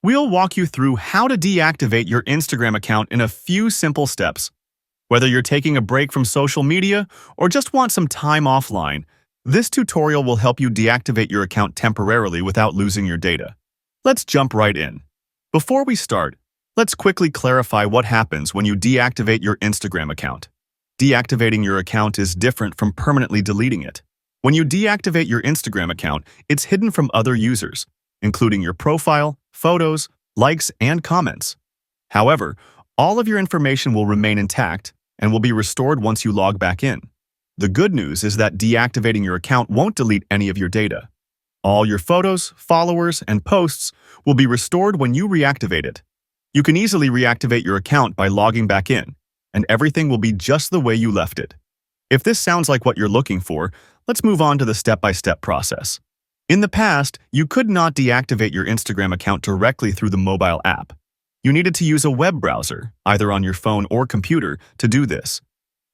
We'll walk you through how to deactivate your Instagram account in a few simple steps. Whether you're taking a break from social media or just want some time offline, this tutorial will help you deactivate your account temporarily without losing your data. Let's jump right in. Before we start, let's quickly clarify what happens when you deactivate your Instagram account. Deactivating your account is different from permanently deleting it. When you deactivate your Instagram account, it's hidden from other users, including your profile, photos, likes, and comments. However, all of your information will remain intact and will be restored once you log back in. The good news is that deactivating your account won't delete any of your data. All your photos, followers, and posts will be restored when you reactivate it. You can easily reactivate your account by logging back in, and everything will be just the way you left it. If this sounds like what you're looking for, let's move on to the step-by-step process. In the past, you could not deactivate your Instagram account directly through the mobile app. You needed to use a web browser, either on your phone or computer, to do this.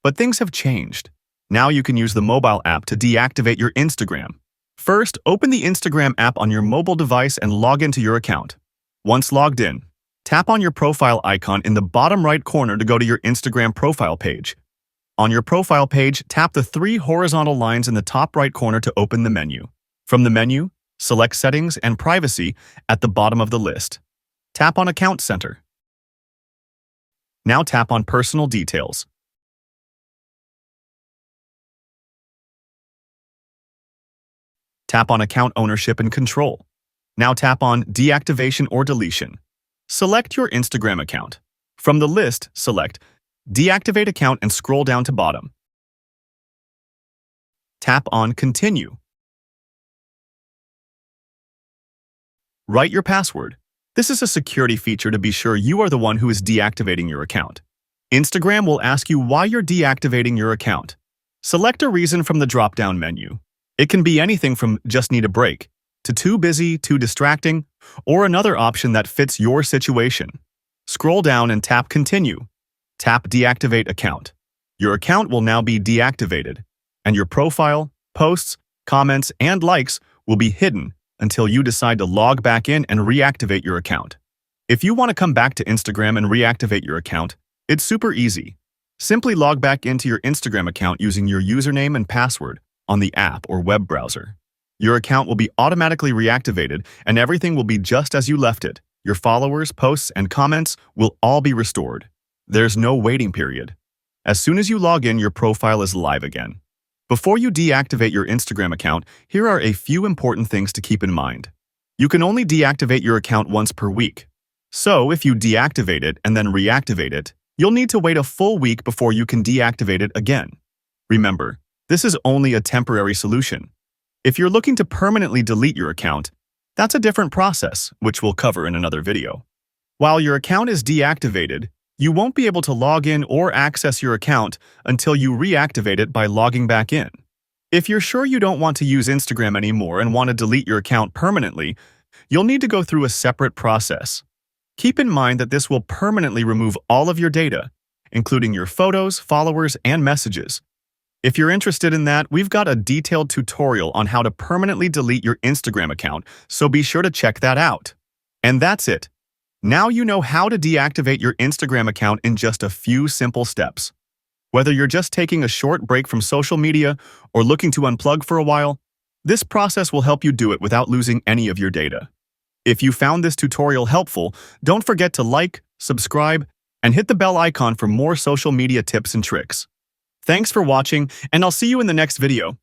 But things have changed. Now you can use the mobile app to deactivate your Instagram. First, open the Instagram app on your mobile device and log into your account. Once logged in, tap on your profile icon in the bottom right corner to go to your Instagram profile page. On your profile page, tap the 3 horizontal lines in the top right corner to open the menu. From the menu, select Settings and Privacy at the bottom of the list. Tap on Account Center. Now tap on Personal Details. Tap on Account Ownership and Control. Now tap on Deactivation or Deletion. Select your Instagram account. From the list, select Deactivate Account and scroll down to bottom. Tap on Continue. Write your password. This is a security feature to be sure you are the one who is deactivating your account. Instagram will ask you why you're deactivating your account. Select a reason from the drop-down menu. It can be anything from just need a break, to too busy, too distracting, or another option that fits your situation. Scroll down and tap Continue. Tap Deactivate Account. Your account will now be deactivated, and your profile, posts, comments, and likes will be hidden until you decide to log back in and reactivate your account. If you want to come back to Instagram and reactivate your account, it's super easy. Simply log back into your Instagram account using your username and password on the app or web browser. Your account will be automatically reactivated and everything will be just as you left it. Your followers, posts, and comments will all be restored. There's no waiting period. As soon as you log in, your profile is live again. Before you deactivate your Instagram account, here are a few important things to keep in mind. You can only deactivate your account once per week. So if you deactivate it and then reactivate it, you'll need to wait a full week before you can deactivate it again. Remember, this is only a temporary solution. If you're looking to permanently delete your account, that's a different process, which we'll cover in another video. While your account is deactivated, you won't be able to log in or access your account until you reactivate it by logging back in. If you're sure you don't want to use Instagram anymore and want to delete your account permanently, you'll need to go through a separate process. Keep in mind that this will permanently remove all of your data, including your photos, followers, and messages. If you're interested in that, we've got a detailed tutorial on how to permanently delete your Instagram account, so be sure to check that out. And that's it. Now you know how to deactivate your Instagram account in just a few simple steps. Whether you're just taking a short break from social media or looking to unplug for a while, this process will help you do it without losing any of your data. If you found this tutorial helpful, don't forget to like, subscribe, and hit the bell icon for more social media tips and tricks. Thanks for watching, and I'll see you in the next video.